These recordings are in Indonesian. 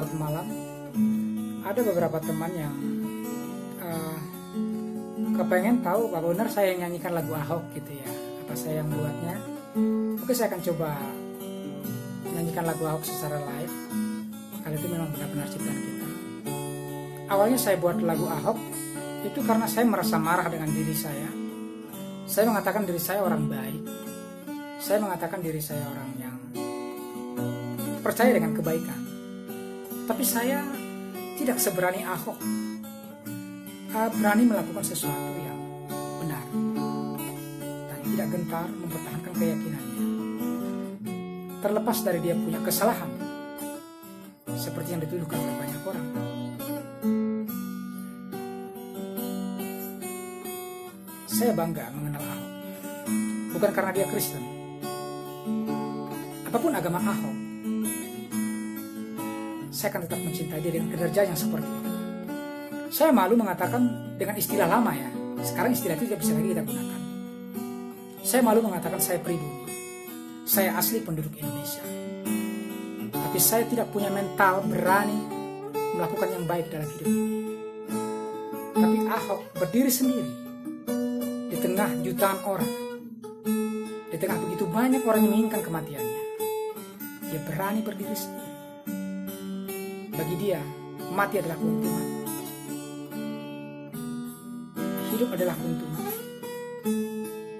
larut malam, ada beberapa teman yang kepengen tahu apa benar saya yang nyanyikan lagu Ahok gitu ya, apa saya yang buatnya. Oke, saya akan coba menyanyikan lagu Ahok secara live. Kali itu memang benar-benar ciptaan kita. Awalnya saya buat lagu Ahok itu karena saya merasa marah dengan diri saya. Saya mengatakan diri saya orang baik. Saya mengatakan diri saya orang yang percaya dengan kebaikan. Tapi saya tidak seberani Ahok, berani melakukan sesuatu yang benar dan tidak gentar mempertahankan keyakinannya, terlepas dari dia punya kesalahan seperti yang dituduhkan oleh banyak orang. Saya bangga mengenal Ahok, bukan karena dia Kristen. Apapun agama Ahok, saya akan tetap mencintai dia dengan kinerja yang seperti itu. Saya malu mengatakan dengan istilah lama ya, sekarang istilah itu tidak bisa lagi kita gunakan. Saya malu mengatakan saya pribumi, saya asli penduduk Indonesia, tapi saya tidak punya mental berani melakukan yang baik dalam hidup ini. Tapi Ahok berdiri sendiri di tengah jutaan orang, di tengah begitu banyak orang yang menginginkan kematiannya. Dia berani berdiri sendiri. Bagi dia, mati adalah keuntungan. Hidup adalah keuntungan.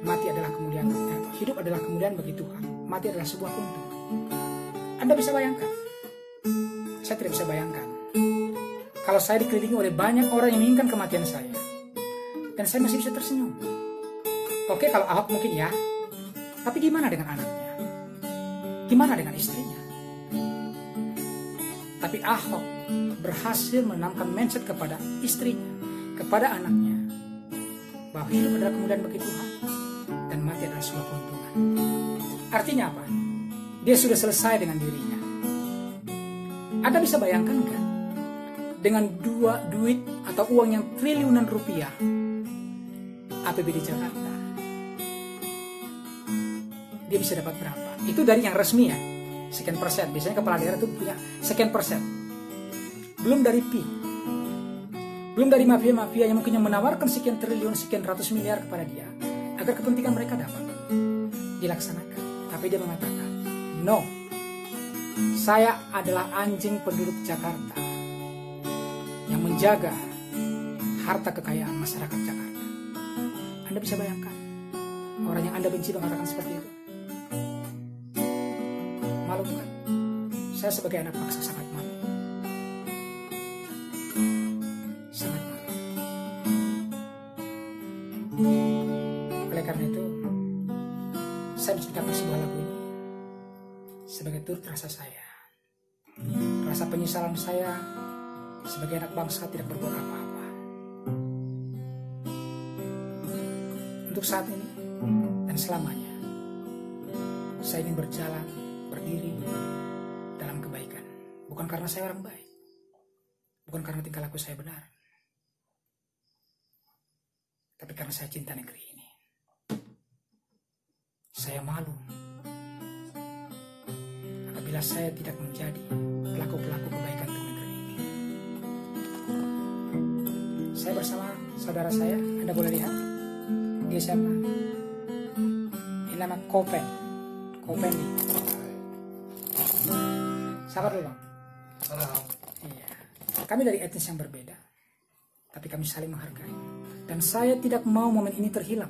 Mati adalah kemuliaan. Hidup adalah kemuliaan bagi Tuhan. Mati adalah sebuah keuntungan. Anda bisa bayangkan? Saya tidak bisa bayangkan. Kalau saya dikelilingi oleh banyak orang yang menginginkan kematian saya, dan saya masih bisa tersenyum. Oke, kalau Ahok mungkin ya. Tapi gimana dengan anaknya? Gimana dengan istrinya? Tapi Ahok berhasil menanamkan mindset kepada istrinya, kepada anaknya, bahwa hidup adalah kemuliaan bagi Tuhan dan mati adalah sebuah keuntungan. Artinya apa? Dia sudah selesai dengan dirinya. Anda bisa bayangkan kan? Dengan duit atau uang yang triliunan rupiah, APBD Jakarta, dia bisa dapat berapa? Itu dari yang resmi ya, sekian persen. Biasanya kepala daerah itu punya sekian persen. Belum dari PI, belum dari mafia-mafia yang mungkin menawarkan sekian triliun, sekian ratus miliar kepada dia agar kepentingan mereka dapat dilaksanakan. Tapi dia mengatakan, no, saya adalah anjing penduduk Jakarta yang menjaga harta kekayaan masyarakat Jakarta. Anda bisa bayangkan orang yang Anda benci mengatakan seperti itu? Malu bukan? Saya sebagai anak bangsa sangat malu. Sangat malu. Oleh karena itu, saya menciptakan sebuah lagu ini sebagai turut rasa saya, rasa penyesalan saya sebagai anak bangsa tidak berbuat apa-apa. Untuk saat ini dan selamanya, saya ingin berjalan, berdiri dalam kebaikan. Bukan karena saya orang baik, bukan karena tingkah laku saya benar, tapi karena saya cinta negeri ini. Saya malu apabila saya tidak menjadi pelaku-pelaku kebaikan untuk negeri ini. Saya bersama saudara saya, Anda boleh lihat. Dia siapa? Ini nama Kopen. Kopen nih. Sabar dulu bang. Iya. Kami dari etnis yang berbeda, tapi kami saling menghargai. Dan saya tidak mau momen ini terhilang.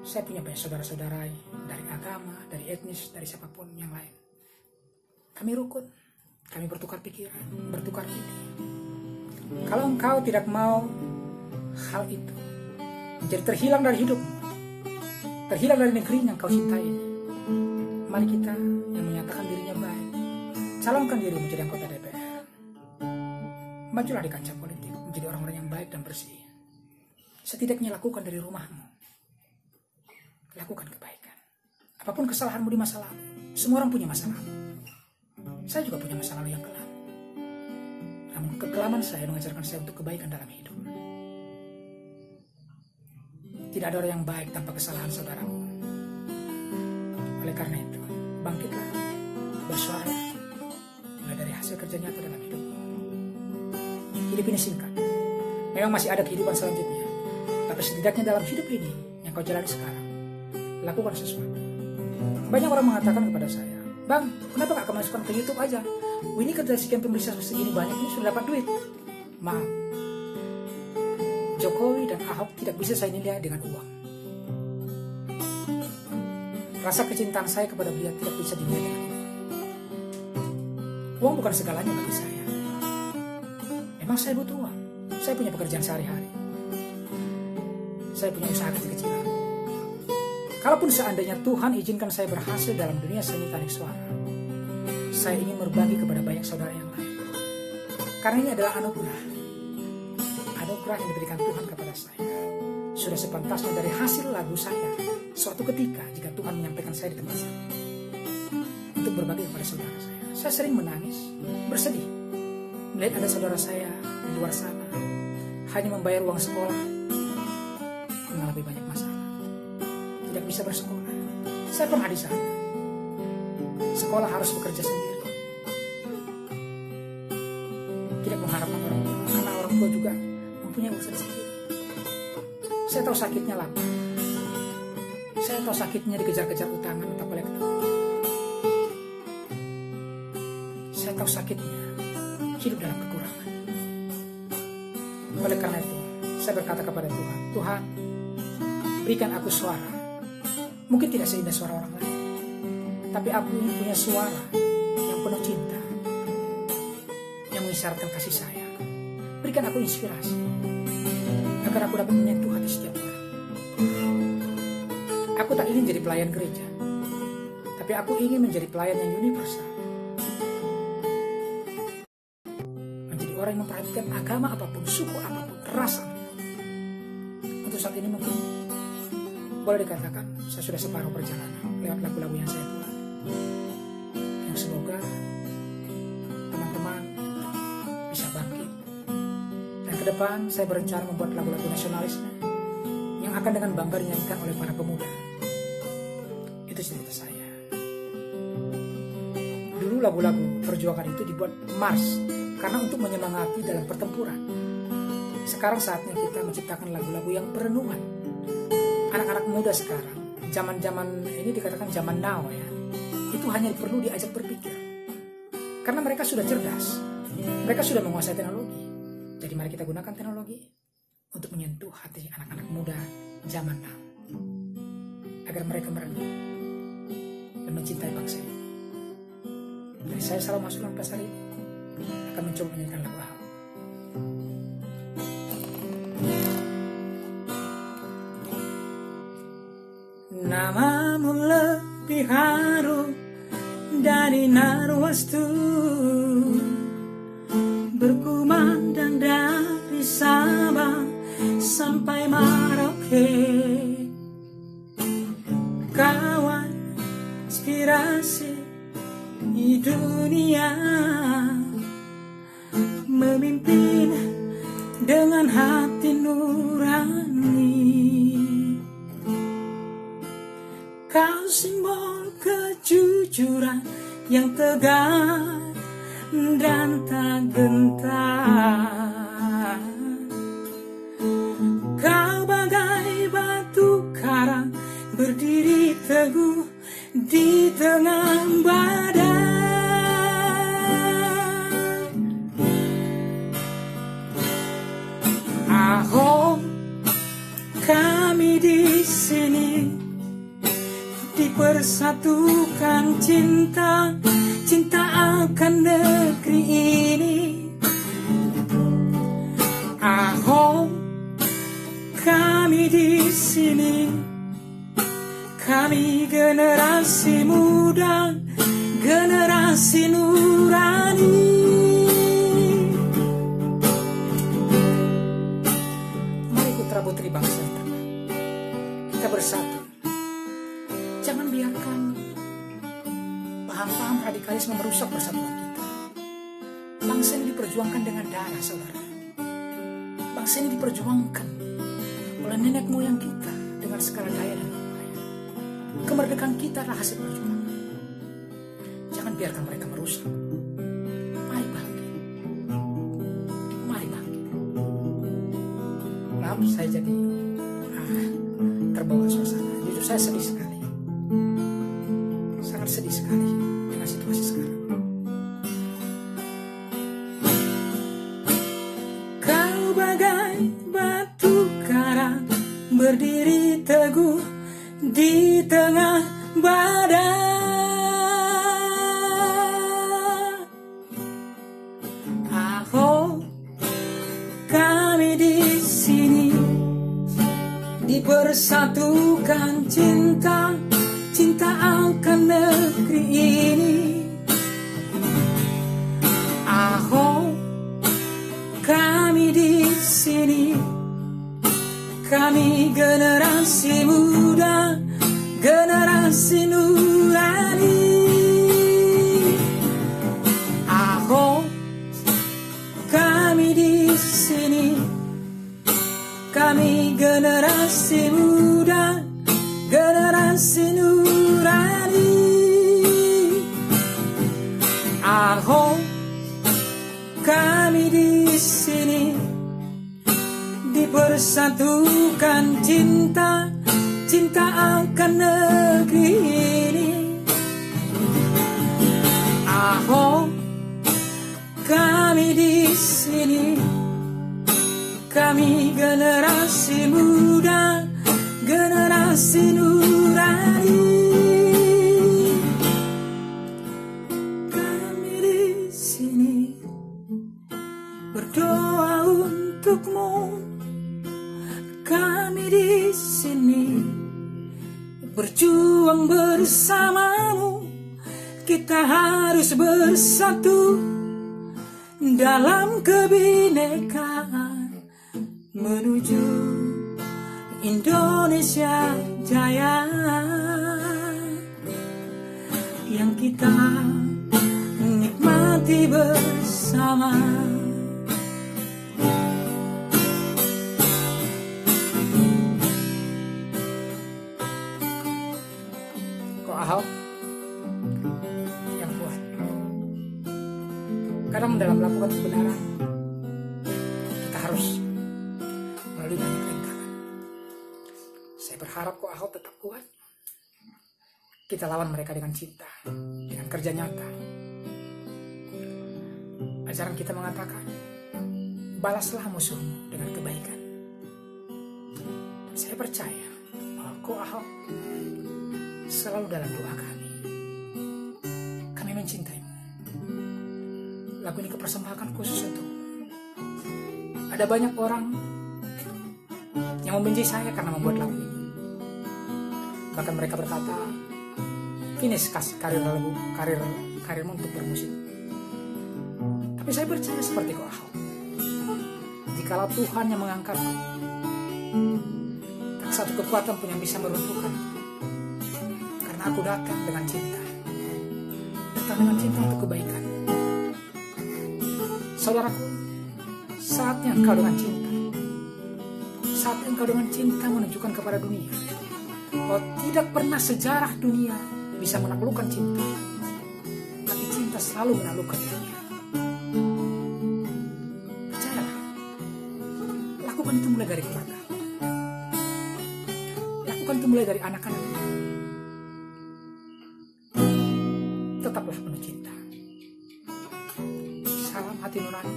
Saya punya banyak saudara-saudara dari agama, dari etnis, dari siapapun yang lain. Kami rukun, kami bertukar pikiran, bertukar ide. Kalau engkau tidak mau hal itu menjadi terhilang dari hidupmu, terhilang dari negeri yang kau cintai, mari kita yang menyatakan dirinya baik, calonkan diri menjadi anggota DPR. Majulah di kancah politik, menjadi orang-orang yang baik dan bersih. Setidaknya lakukan dari rumahmu. Lakukan kebaikan. Apapun kesalahanmu di masa lalu, semua orang punya masa lalu. Saya juga punya masa lalu yang kelam. Namun kekelaman saya mengajarkan saya untuk kebaikan dalam hidup. Tidak ada orang yang baik tanpa kesalahan saudaramu. Oleh karena itu, bangkitlah, bersuara mulai dari hasil kerja nyata dalam hidupmu. Hidup ini singkat. Memang masih ada kehidupan selanjutnya. Tapi setidaknya dalam hidup ini yang kau jalani sekarang, lakukan sesuatu. Banyak orang mengatakan kepada saya, "Bang, kenapa gak kamu masukkan ke YouTube aja? Ini kerja sekian pemirsa segini banyak ini sudah dapat duit." Maaf, Jokowi dan Ahok tidak bisa saya nilai dengan uang. Rasa kecintaan saya kepada beliau tidak bisa dinilai dengan uang. Uang bukan segalanya bagi saya. Memang saya butuh uang. Saya punya pekerjaan sehari-hari. Saya punya usaha kecil-kecilan. Kalaupun seandainya Tuhan izinkan saya berhasil dalam dunia seni tarik suara, saya ingin berbagi kepada banyak saudara yang lain. Karena ini adalah anugerah. Anugerah yang diberikan Tuhan kepada saya. Sudah sepantasnya dari hasil lagu saya, suatu ketika jika Tuhan menyampaikan saya di tempat saya, untuk berbagi kepada saudara saya. Saya sering menangis, bersedih, melihat ada saudara saya di luar sana, hanya membayar uang sekolah, mengalami banyak masalah, tidak bisa bersekolah. Saya pernah di sana. Sekolah harus bekerja sendiri, tidak mengharapkan orang tua, karena orang tua juga mempunyai urusan sendiri. Saya tahu sakitnya lapar. Saya tahu sakitnya dikejar-kejar utangan atau kolektor. Saya tahu sakitnya hidup dalam kekurangan. Oleh karena itu, saya berkata kepada Tuhan, "Tuhan, berikan aku suara. Mungkin tidak seindah suara orang lain, tapi aku ingin punya suara yang penuh cinta, yang mengisyaratkan kasih sayang. Berikan aku inspirasi, agar aku dapat menyentuh hati setiap orang. Aku tak ingin jadi pelayan gereja, tapi aku ingin menjadi pelayan yang universal. Menjadi orang yang memperhatikan agama apapun, suku apapun, ras apapun." Untuk saat ini mungkin boleh dikatakan saya sudah separuh perjalanan lewat lagu-lagu yang saya buat. Yang semoga teman-teman bisa bangkit. Dan ke depan saya berencana membuat lagu-lagu nasionalisme yang akan dengan bangga dinyanyikan oleh para pemuda. Itu cerita saya. Dulu lagu-lagu perjuangan itu dibuat mars karena untuk menyemangati dalam pertempuran. Sekarang saatnya kita menciptakan lagu-lagu yang perenungan. Anak-anak muda sekarang, zaman-zaman ini dikatakan zaman now ya, itu hanya perlu diajak berpikir. Karena mereka sudah cerdas, mereka sudah menguasai teknologi. Jadi mari kita gunakan teknologi untuk menyentuh hati anak-anak muda zaman now, agar mereka merenung dan mencintai bangsa ini. Jadi saya selalu masuk dalam pasar ini akan mencoba menyanyikan lagu Ahok. Namamu lebih harum dari narwastu, berkumandang dari Sabang sampai Merauke. Kawan inspirasi di dunia, memimpin dengan hati nurani. Kau simbol kejujuran yang tegar dan tak gentar. Kau bagai batu karang berdiri teguh di tengah badai. Ahok, kami di sini dipersatukan cinta, cinta akan negeri ini. Ahok, kami di sini, kami generasi muda, generasi nurani. Mari putra putri bangsa kita bersatu. Jangan biarkan paham-paham radikalisme merusak persatuan kita. Bangsa ini diperjuangkan dengan darah, saudara. Bangsa ini diperjuangkan oleh nenek moyang kita dengan segala daya dan upaya. Kemerdekaan kita adalah hasil perjuangan. Jangan biarkan mereka merusak. Mari maaf, saya jadi terbawa suasana. Jujur saya sedih sekali, sangat sedih sekali dengan situasi sekarang. Kau bagai batu karang berdiri teguh di tengah badai. Kami di sini dipersatukan cinta, cinta akan negeri ini. Kami di sini, kami generasi muda, generasi nurani. Kami di sini, kami generasi muda, generasi nurani. Kami di sini dipersatukan cinta, cinta akan negeri ini. Kami di sini, kami generasi muda, generasi nurani. Kami di sini berdoa untukmu. Kami di sini berjuang bersamamu. Kita harus bersatu dalam kebinekaan menuju Indonesia Jaya yang kita nikmati bersama. Kok Ahok yang kuat? Kadang dalam melakukan kebenaran kita harus melalui banyak rintangan. Saya berharap kok Ahok tetap kuat. Kita lawan mereka dengan cinta, dengan kerja nyata. Ajaran kita mengatakan, balaslah musuhmu dengan kebaikan. Dan saya percaya bahwa kok Ahok selalu dalam doa kami. Kami mencintaimu. Lagu ini kepersembahkan khusus untuk ada banyak orang yang membenci saya karena membuat lagu ini. Bahkan mereka berkata, finish karirmu untuk bermusik. Tapi saya percaya seperti kau Ahok, jikalau Tuhan yang mengangkatku, tak satu kekuatan pun yang bisa meruntuhkan. Karena aku datang dengan cinta, datang dengan cinta untuk kebaikan. Saudaraku, saatnya engkau dengan cinta, saatnya engkau dengan cinta menunjukkan kepada dunia bahwa tidak pernah sejarah dunia bisa menaklukkan cinta, tapi cinta selalu menaklukkan dunia. Percayalah, lakukan itu mulai dari keluarga, lakukan itu mulai dari anak-anak. Tetaplah penuh cinta. Salam hati nurani,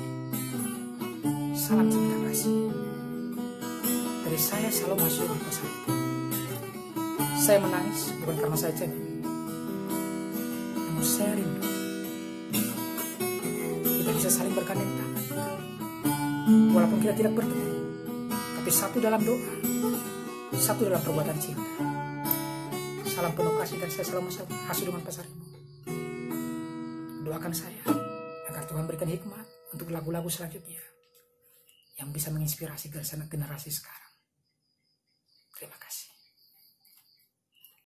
salam cinta kasih dari saya Salomo Syukur Pasar. Saya menangis bukan karena saya cengeng, namun saya rindu kita bisa saling bergandeng tangan, walaupun kita tidak bertemu, tapi satu dalam doa, satu dalam perbuatan cinta. Salam penuh kasih dari saya Salomo Hasuduman Pasar Ibu. Doakan saya agar Tuhan berikan hikmat untuk lagu-lagu selanjutnya yang bisa menginspirasi generasi sekarang. Terima kasih.